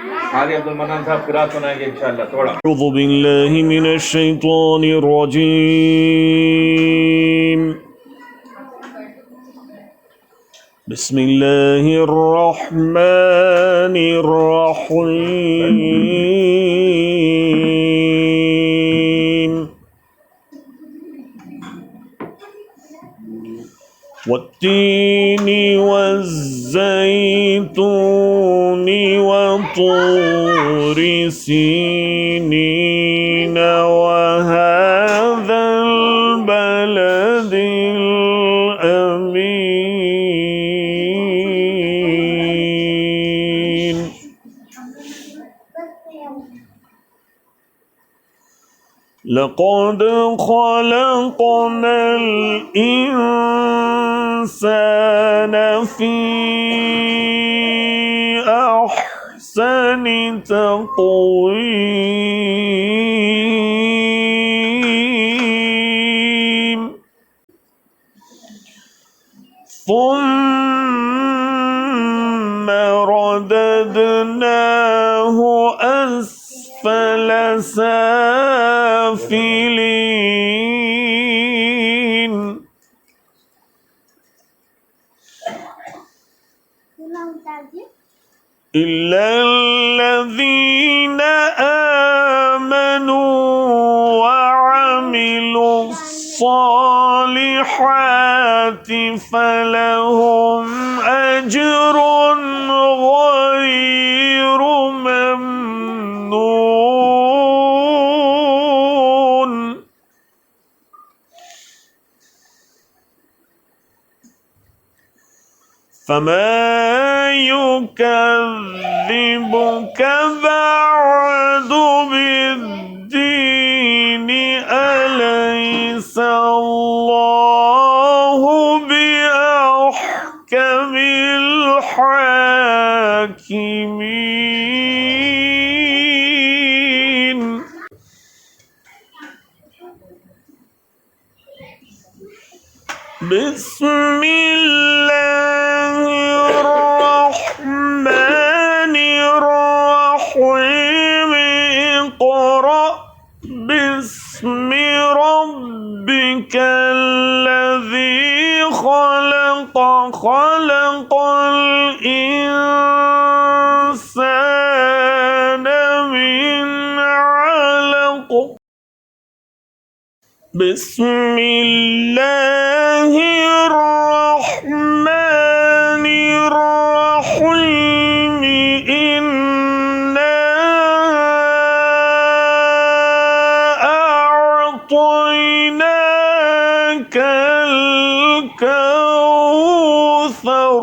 हाजी अब्दुल मन्नान साहब किरात सुनाएंगे इंशाअल्लाह थोड़ा। أعوذ بالله من الشيطان الرجيم بسم الله الرحمن الرحيم والتين والزيتون وطور سينين وهذا البلد الأمين لقد خلقنا الإنسان في أحسن تقويم ثم رددناه أسفل سافلين إلا الذين آمنوا وعملوا الصالحات فلهم أجر غير ممنون فما يكذبك بعد بالدين أليس الله بأحكم الحاكمين بسم الله الرحمن الرحيم اقرأ باسم ربك الذي خلق خلق الإنسان من علق بسم الله الرحمن الرحيم إنا أعطيناك الكوثر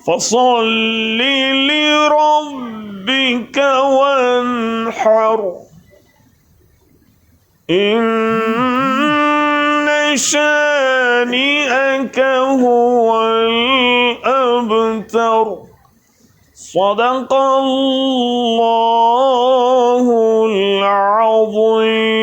فصل لربك وانحر إن شانئك هو الأبتر صدق الله العظيم.